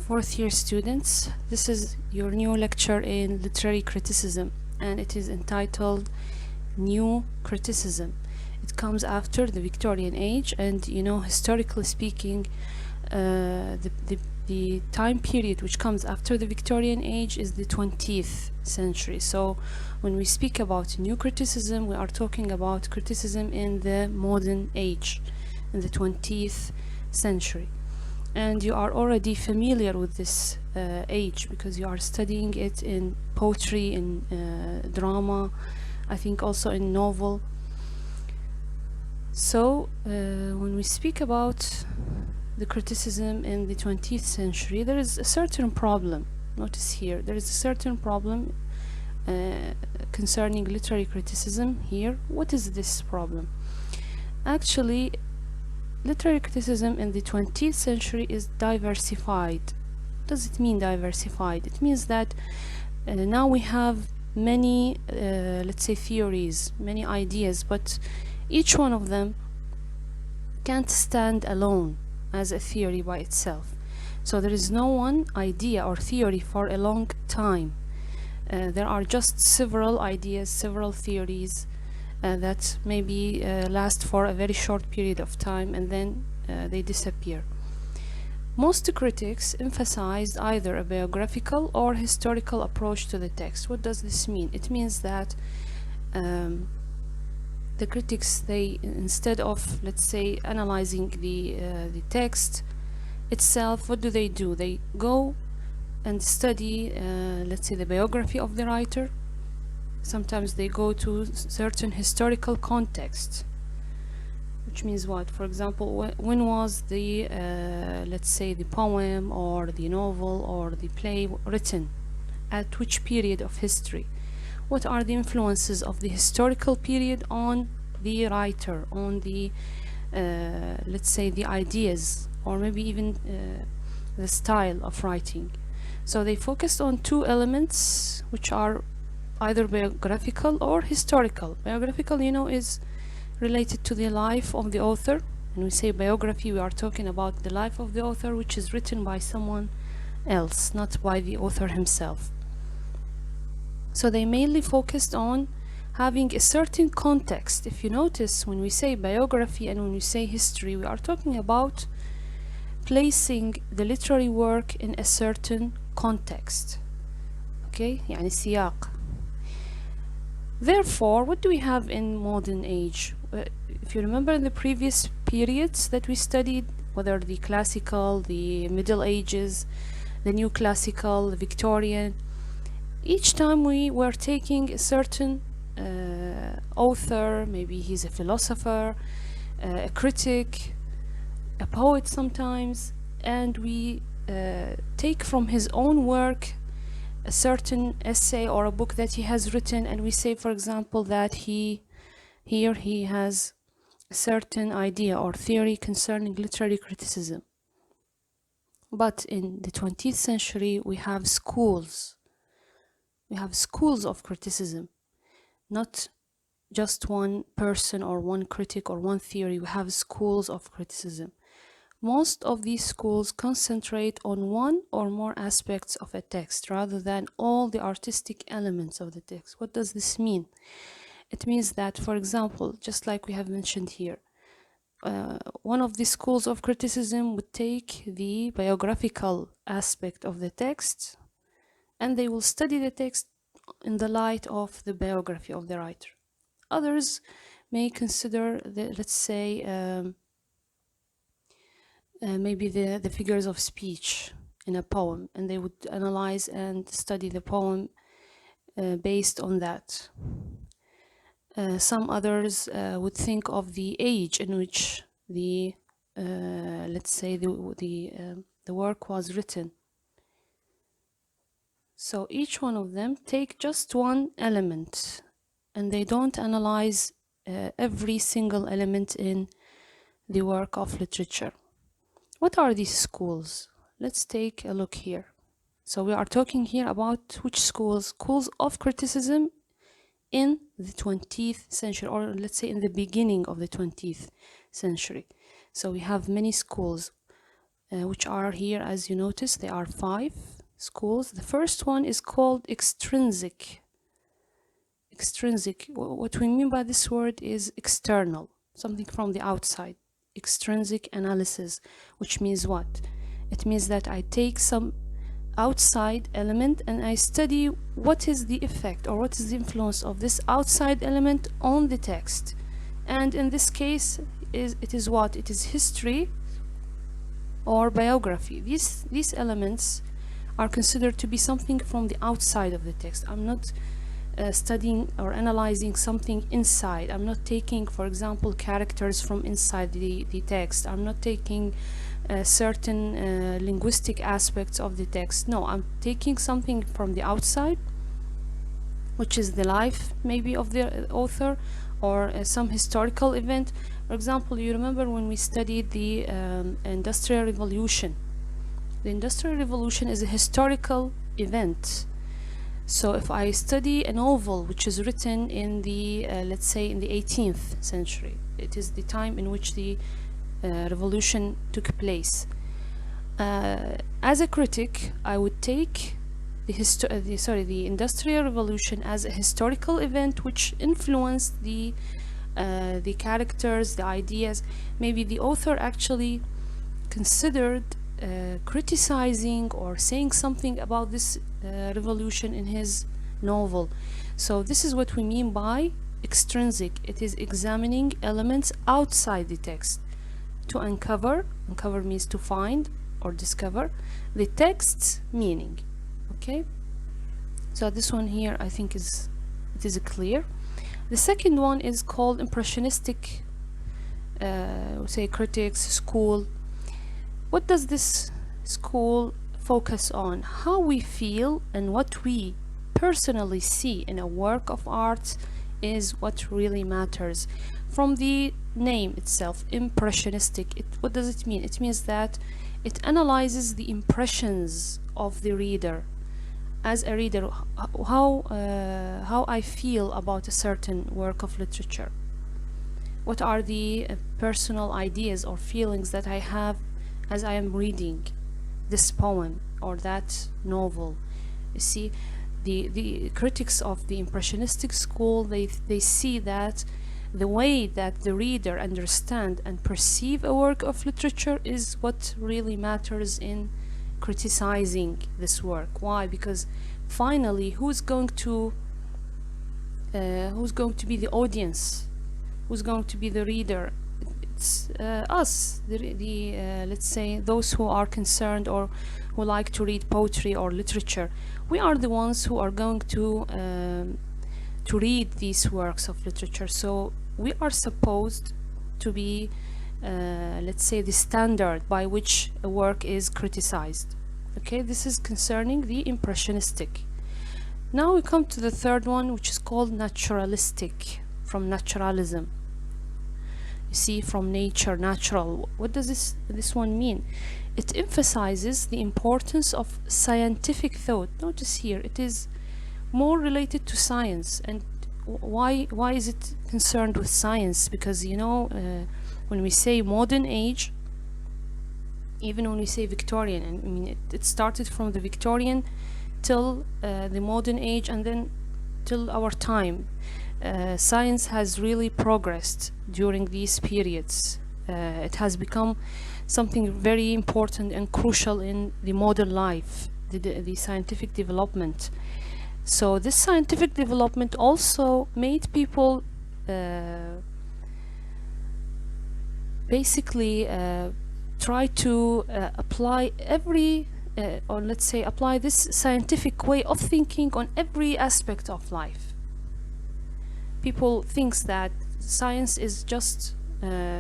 Fourth year students, this is your new lecture in literary criticism, and it is entitled New Criticism. It comes after the Victorian age, and historically speaking, the time period which comes after the Victorian age is the 20th century. So when we speak about new criticism, we are talking about criticism in the modern age, in the 20th century. And you are already familiar with this age because you are studying it in poetry, in drama, I think also in novel. So when we speak about the criticism in the 20th century, there is a certain problem. Notice here, there is a certain problem concerning literary criticism here. What is this problem? Actually, literary criticism in the 20th century is diversified. What does it mean, diversified? It means that now we have many, let's say, theories, many ideas, but each one of them can't stand alone as a theory by itself. So there is no one idea or theory for a long time. There are just several ideas, several theories that maybe last for a very short period of time and then they disappear. Most critics emphasized either a biographical or historical approach to the text. What does this mean? It means that the critics, they, instead of, let's say, analyzing the text itself, what do? They go and study, let's say, the biography of the writer. Sometimes they go to certain historical context, which means what? For example, when was the, let's say, the poem or the novel or the play written? At which period of history? What are the influences of the historical period on the writer, on the, let's say, the ideas, or maybe even the style of writing? So they focused on two elements, which are either biographical or historical. Biographical, is related to the life of the author. When we say biography, we are talking about the life of the author, which is written by someone else, not by the author himself. So they mainly focused on having a certain context. If you notice, when we say biography and when we say history, we are talking about placing the literary work in a certain context. Okay, يعني سياق. Therefore, what do we have in modern age? If you remember in the previous periods that we studied, whether the classical, the Middle Ages, the New Classical, the Victorian, each time we were taking a certain author, maybe he's a philosopher, a critic, a poet sometimes, and we take from his own work a certain essay or a book that he has written, and we say, for example, that he has a certain idea or theory concerning literary criticism. But in the 20th century, we have schools. We have schools of criticism, not just one person or one critic or one theory. We have schools of criticism. Most of these schools concentrate on one or more aspects of a text rather than all the artistic elements of the text. What does this mean? It means that, for example, just like we have mentioned here, one of the schools of criticism would take the biographical aspect of the text and they will study the text in the light of the biography of the writer. Others may consider let's say, maybe the figures of speech in a poem, and they would analyze and study the poem based on that. Some others would think of the age in which the let's say the work was written. So each one of them take just one element and they don't analyze every single element in the work of literature. What are these schools? Let's take a look here. So we are talking here about which schools? Schools of criticism in the 20th century, or let's say in the beginning of the 20th century. So we have many schools. which are here, as you notice. There are 5 schools. The first one is called extrinsic. Extrinsic, what we mean by this word is external, something from the outside. Extrinsic analysis, which means what? It means that I take some outside element and I study what is the effect or what is the influence of this outside element on the text. And in this case, it is what? It is history or biography. These elements are considered to be something from the outside of the text. I'm not studying or analyzing something inside. I'm not taking, for example, characters from inside the text. I'm not taking certain linguistic aspects of the text. No, I'm taking something from the outside, which is the life maybe of the author, or some historical event. For example, you remember when we studied the Industrial Revolution. The Industrial Revolution is a historical event. So if I study a novel which is written in the let's say in the 18th century, it is the time in which the revolution took place. As a critic, I would take the Industrial Revolution as a historical event which influenced the characters, the ideas. Maybe the author actually considered criticizing or saying something about this revolution in his novel. So this is what we mean by extrinsic. It is examining elements outside the text to uncover means to find or discover the text's meaning. Okay, so this one here I think is clear. The second one is called impressionistic say critics school. What does this school focus on? How we feel and what we personally see in a work of art is what really matters. From the name itself, impressionistic, what does it mean? It means that it analyzes the impressions of the reader. As a reader, how I feel about a certain work of literature. What are the personal ideas or feelings that I have as I am reading this poem or that novel? You see, the critics of the impressionistic school, they see that the way that the reader understand and perceive a work of literature is what really matters in criticizing this work. Why? Because finally, who's going to be the audience? Who's going to be the reader? It's us, let's say those who are concerned or who like to read poetry or literature. We are the ones who are going to read these works of literature. So we are supposed to be let's say the standard by which a work is criticized. Okay, this is concerning the impressionistic. Now we come to the third one, which is called naturalistic, from naturalism. You see, from nature, natural. What does this one mean? It emphasizes the importance of scientific thought. Notice here, it is more related to science. And why is it concerned with science? Because, you know, when we say modern age, even when we say Victorian, and I mean it started from the Victorian till the modern age, and then till our time. Science has really progressed during these periods. It has become something very important and crucial in the modern life, the scientific development. So this scientific development also made people basically try to apply or let's say apply this scientific way of thinking on every aspect of life. People think that science is just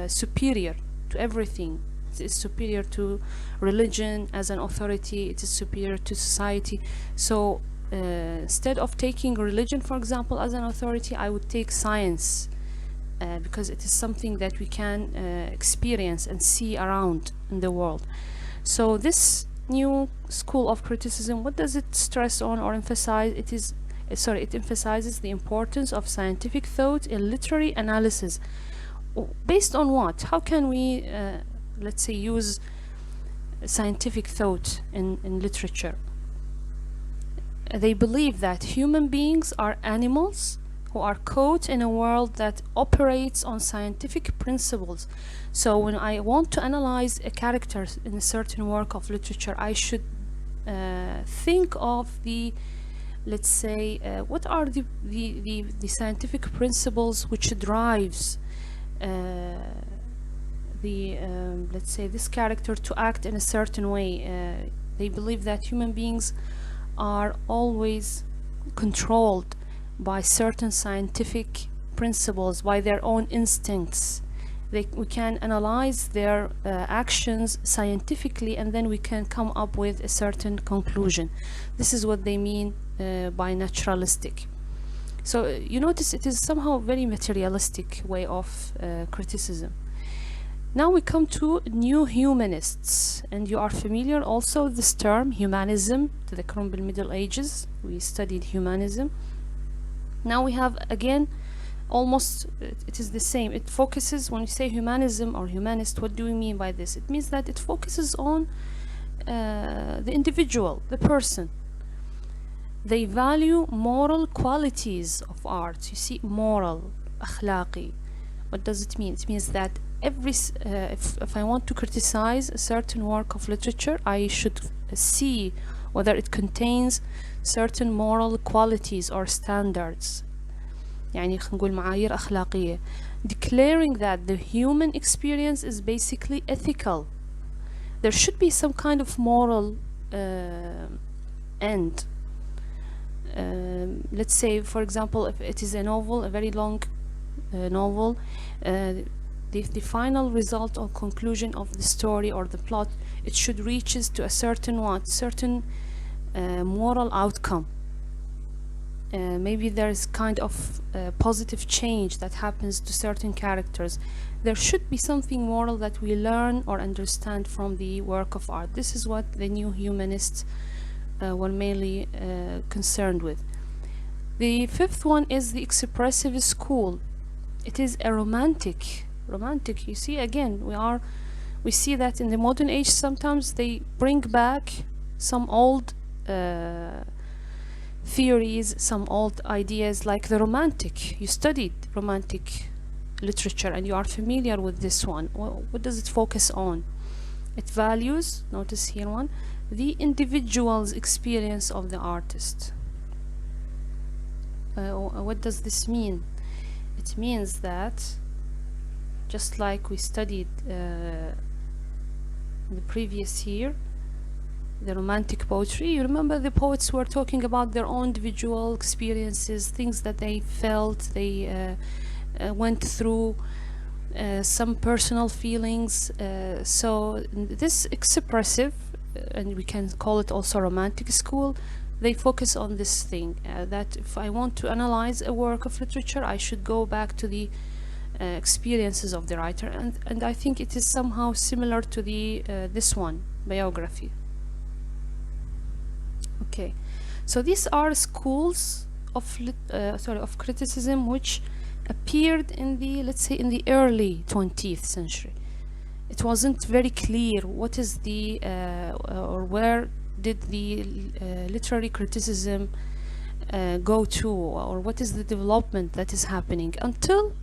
superior to everything. It is superior to religion as an authority. It is superior to society. So instead of taking religion, for example, as an authority, I would take science because it is something that we can experience and see around in the world. So this new school of criticism, what does it stress on or emphasize? It emphasizes the importance of scientific thought in literary analysis. Based on what? How can we let's say use scientific thought in literature. They believe that human beings are animals who are caught in a world that operates on scientific principles. So when I want to analyze a character in a certain work of literature, I should think of the, let's say, what are the scientific principles which drives let's say, this character to act in a certain way. They believe that human beings are always controlled by certain scientific principles, by their own instincts. We can analyze their actions scientifically, and then we can come up with a certain conclusion. This is what they mean by naturalistic. So you notice it is somehow a very materialistic way of criticism. Now we come to new humanists, and you are familiar also with this term, humanism. To the Cromwell Middle Ages, we studied humanism. Now we have again almost, it is the same. It focuses, when you say humanism or humanist, what do we mean by this? It means that it focuses on the individual, the person. They value moral qualities of art. You see, moral, akhlaqi. What does it mean? It means that if I want to criticize a certain work of literature, I should see whether it contains certain moral qualities or standards. يعني خلينا نقول معايير أخلاقية. Declaring that the human experience is basically ethical. There should be some kind of moral end. Let's say, for example, if it is a novel, a very long novel, the final result or conclusion of the story or the plot, it should reaches to a certain moral outcome. Maybe there's kind of positive change that happens to certain characters. There should be something moral that we learn or understand from the work of art. This is what the new humanists were mainly concerned with. The fifth one is the expressive school. It is a romantic. You see, again, we see that in the modern age sometimes they bring back some old theories, some old ideas, like the romantic. You studied romantic literature and you are familiar with this one. What does it focus on? It values, notice here one, the individual's experience of the artist. What does this mean? It means that, just like we studied in the previous year, the romantic poetry, you remember the poets were talking about their own individual experiences, things that they felt, they went through, some personal feelings. So this expressive, and we can call it also romantic school, they focus on this thing, that if I want to analyze a work of literature, I should go back to the experiences of the writer, and I think it is somehow similar to the this one, biography. Okay, so these are schools of criticism which appeared in the, let's say, in the early 20th century. It wasn't very clear what is the or where did the literary criticism go to, or what is the development that is happening, until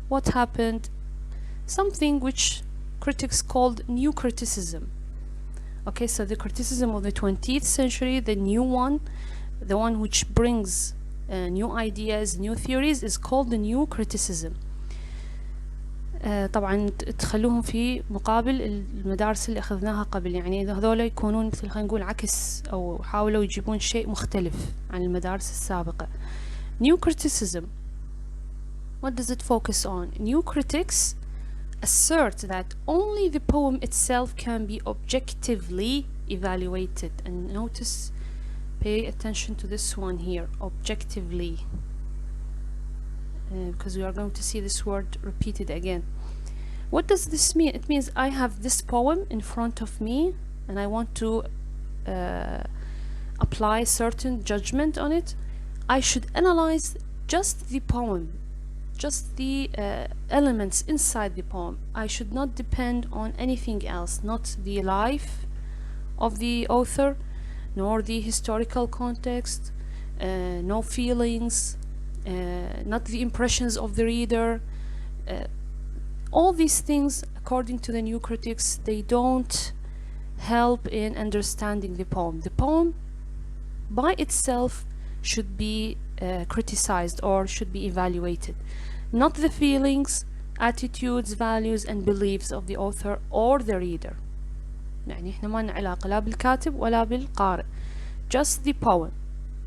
what happened, something which critics called new criticism. Okay, so the criticism of the 20th century, the new one, the one which brings new ideas, new theories, is called the new criticism. طبعا تخلوهم في مقابل المدارس اللي أخذناها قبل، يعني هذول يكونون مثل خلينا نقول عكس، أو حاولوا يجيبون شيء مختلف عن المدارس السابقة. New criticism, what does it focus on? New critics assert that only the poem itself can be objectively evaluated. And notice, pay attention to this one here, objectively, because we are going to see this word repeated again. What does this mean? It means I have this poem in front of me and I want to apply certain judgment on it. I should analyze just the poem just the elements inside the poem. I should not depend on anything else, not the life of the author, nor the historical context, no feelings, not the impressions of the reader. All these things, according to the new critics, they don't help in understanding the poem. The poem by itself should be criticized or should be evaluated, not the feelings, attitudes, values and beliefs of the author or the reader. يعني احنا ما لنا علاقة لا بالكاتب ولا بالقارئ. Just the poem,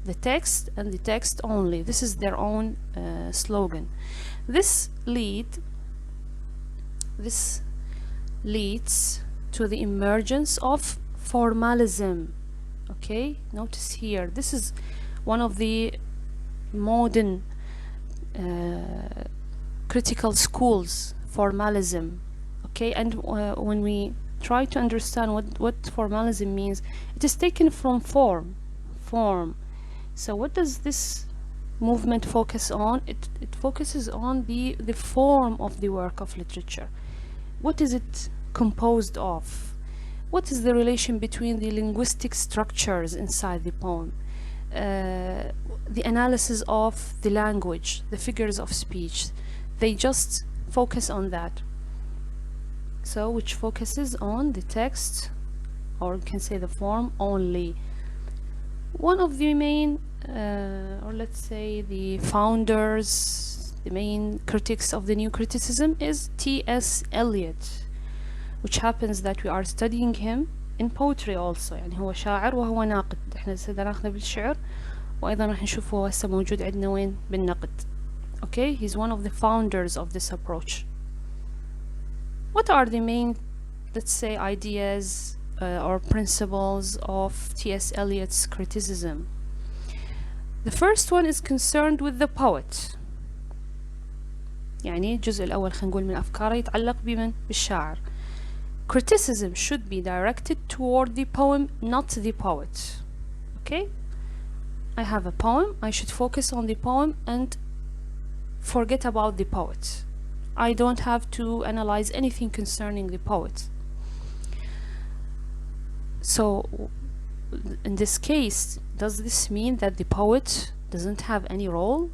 the text and the text only. This is their own slogan. This leads to the emergence of formalism. Okay, notice here, this is one of the modern critical schools, formalism. Okay, and when we try to understand what formalism means, it is taken from form. So what does this movement focus on? It focuses on the form of the work of literature. What is it composed of? What is the relation between the linguistic structures inside the poem? The analysis of the language, the figures of speech. They just focus on that. So, which focuses on the text, or you can say the form only. One of the main, or let's say the founders, the main critics of the new criticism is T.S. Eliot, which happens that we are studying him in poetry also. يعني هو شاعر وهو ناقد. احنا هسه ناخذه بالشعر وأيضا راح نشوفه هسه موجود عندنا وين بالنقد. Okay, he's one of the founders of this approach. What are the main, let's say, ideas or principles of T.S. Eliot's criticism? The first one is concerned with the poet. يعني الجزء الأول خلينا نقول من أفكاره يتعلق بمن؟ بالشاعر. Criticism should be directed toward the poem, not the poet. Okay? I have a poem, I should focus on the poem and forget about the poet. I don't have to analyze anything concerning the poet. So, in this case, does this mean that the poet doesn't have any role?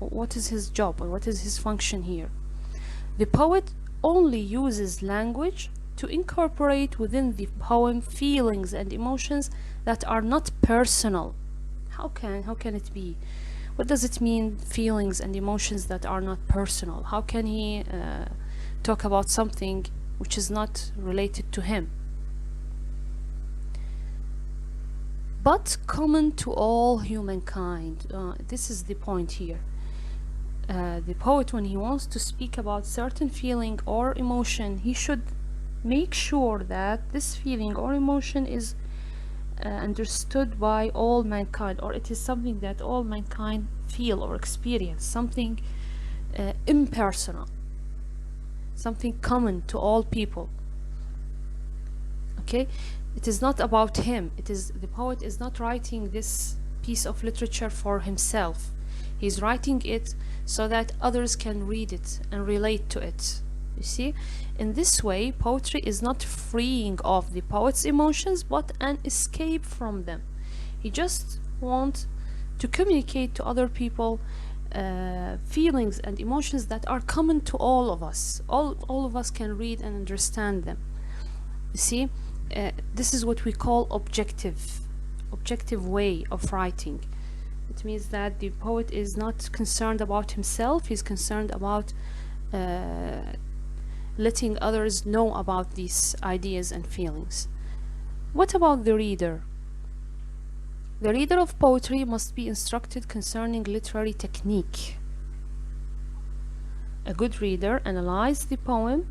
What is his job or what is his function here? The poet only uses language to incorporate within the poem feelings and emotions that are not personal. How can it be? What does it mean, feelings and emotions that are not personal? How can he talk about something which is not related to him? But common to all humankind. This is the point here. The poet, when he wants to speak about certain feeling or emotion, he should make sure that this feeling or emotion is understood by all mankind, or it is something that all mankind feel or experience, something impersonal, something common to all people. Okay, it is not about him. The poet is not writing this piece of literature for himself. He's writing it so that others can read it and relate to it. You see, in this way, poetry is not freeing of the poet's emotions, but an escape from them. He just wants to communicate to other people feelings and emotions that are common to all of us. All of us can read and understand them. You see, this is what we call objective way of writing. It means that the poet is not concerned about himself. He's concerned about letting others know about these ideas and feelings. What about the reader? The reader of poetry must be instructed concerning literary technique. A good reader analyze the poem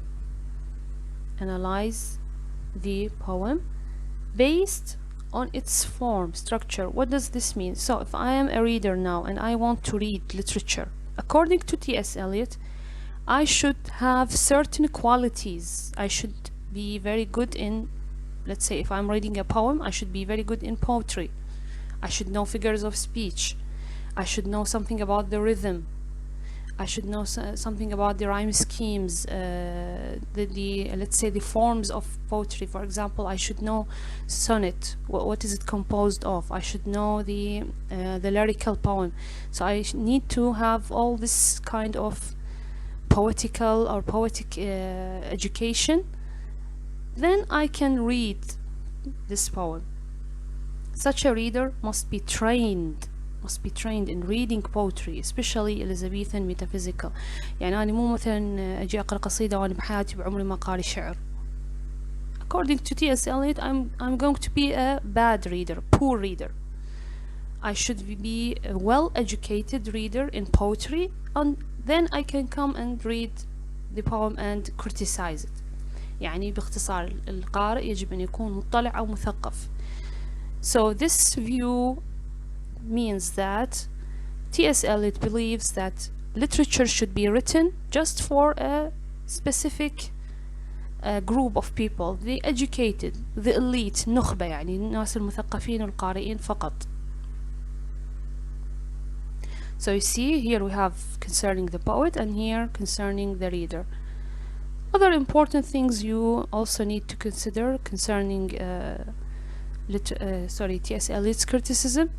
based on its form, structure. What does this mean? So if I am a reader now and I want to read literature, according to T.S. Eliot, I should have certain qualities. I should be very good in, let's say if I'm reading a poem, I should be very good in poetry. I should know figures of speech. I should know something about the rhythm. I should know something about the rhyme schemes, the let's say the forms of poetry. For example, I should know sonnet. What is it composed of? I should know the lyrical poem. So I need to have all this kind of poetical or poetic education. Then I can read this poem. Such a reader must be trained in reading poetry, especially Elizabethan metaphysical. يعني أنا مو مثلا أجي أقرأ قصيدة وأنا بحياتي بعمري ما قاري شعر. According to T.S. Eliot, I'm going to be a bad reader, poor reader. I should be a well-educated reader in poetry, and then I can come and read the poem and criticize it. يعني باختصار القارئ يجب أن يكون مطلع أو مثقف. So this view means that T.S. Eliot believes that literature should be written just for a specific group of people, the educated, the elite, نخبة يعني الناس المثقفين والقارئين فقط. So you see, here we have concerning the poet and here concerning the reader. Other important things you also need to consider concerning T.S. Eliot's criticism.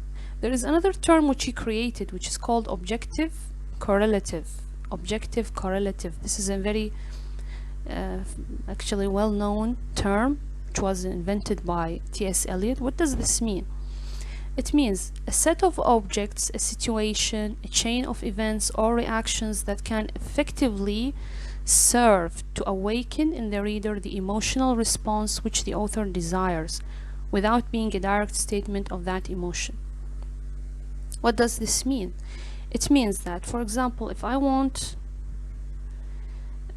There is another term which he created, which is called objective correlative. Objective correlative. This is a very actually well-known term which was invented by T.S. Eliot. What does this mean? It means a set of objects, a situation, a chain of events or reactions that can effectively serve to awaken in the reader the emotional response which the author desires, without being a direct statement of that emotion. What does this mean? It means that, for example, if I want,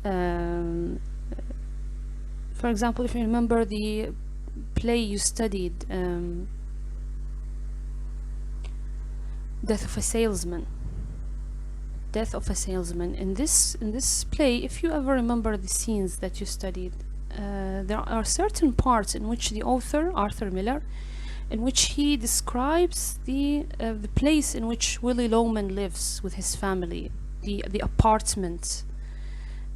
for example, if you remember the play you studied, Death of a Salesman. Death of a Salesman. In this play, if you ever remember the scenes that you studied, there are certain parts in which the author, Arthur Miller, in which he describes the place in which Willy Loman lives with his family, the apartment,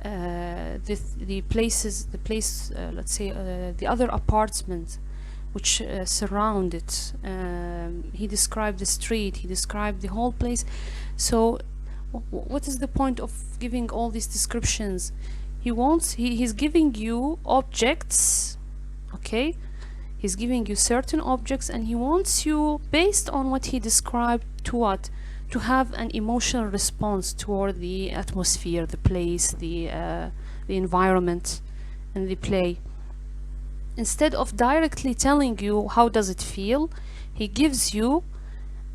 the place, let's say, the other apartment which surround it. He described the street, he described the whole place. So what is the point of giving all these descriptions? He's giving you objects, okay? He's giving you certain objects and he wants you, based on what he described, to have an emotional response toward the atmosphere, the place, the environment in the play. Instead of directly telling you how does it feel, he gives you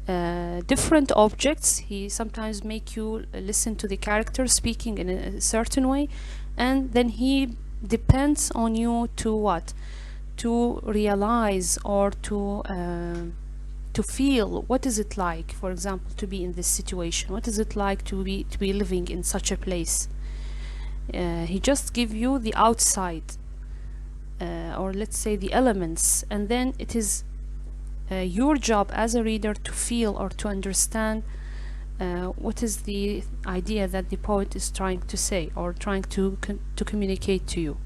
different objects. He sometimes make you listen to the character speaking in a certain way, and then he depends on you to realize or to feel what is it like, for example, to be in this situation. What is it like to be living in such a place? He just give you the outside, or let's say the elements, and then it is your job as a reader to feel or to understand what is the idea that the poet is trying to say or trying to communicate to you.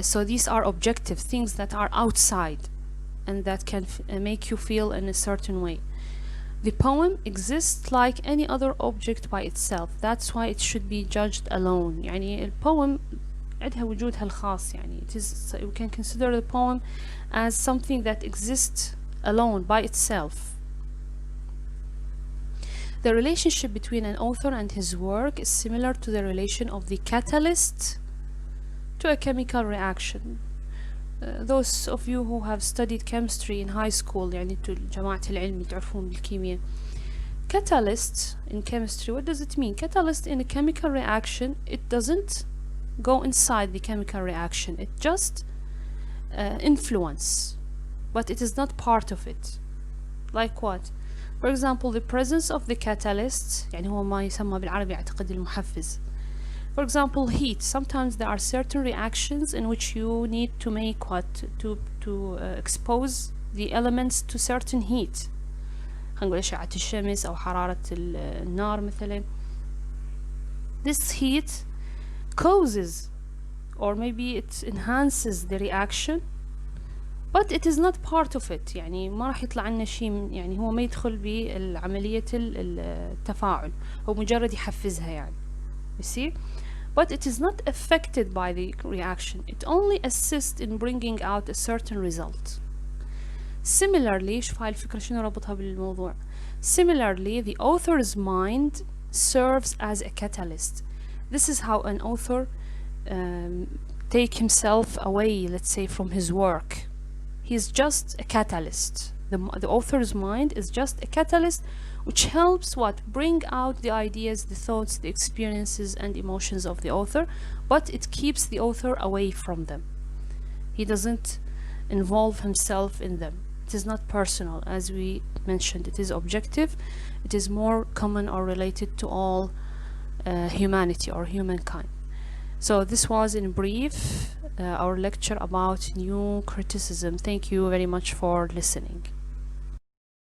So these are objective things that are outside and that can make you feel in a certain way. The poem exists like any other object by itself. That's why it should be judged alone. يعني الpoem عندها وجودها الخاص. يعني it is, we can consider the poem as something that exists alone by itself. The relationship between an author and his work is similar to the relation of the catalyst to a chemical reaction. Those of you who have studied chemistry in high school, يعني جماعة العلم تعرفون بالكيمياء. Catalyst in chemistry, what does it mean? Catalyst in a chemical reaction, it doesn't go inside the chemical reaction. It just influence, but it is not part of it. Like what? For example, the presence of the catalyst, يعني هو ما يسمى بالعربي أعتقد المحفز. For example, heat. Sometimes there are certain reactions in which you need to make to expose the elements to certain heat. خلينا نقول أشعة الشمس أو حرارة النار مثلا. This heat causes or maybe it enhances the reaction but it is not part of it. يعني ما راح يطلع لنا شيء، يعني هو ما يدخل بعملية التفاعل، هو مجرد يحفزها يعني. You see? But it is not affected by the reaction. It only assists in bringing out a certain result. Similarly، شوف هاي الفكرة شنو ربطها بالموضوع. Similarly, the author's mind serves as a catalyst. This is how an author take himself away, let's say, from his work. He's just a catalyst. The author's mind is just a catalyst which helps what? Bring out the ideas, the thoughts, the experiences and emotions of the author, but it keeps the author away from them. He doesn't involve himself in them. It is not personal, as we mentioned. It is objective. It is more common or related to all humanity or humankind. So this was in brief our lecture about new criticism. Thank you very much for listening.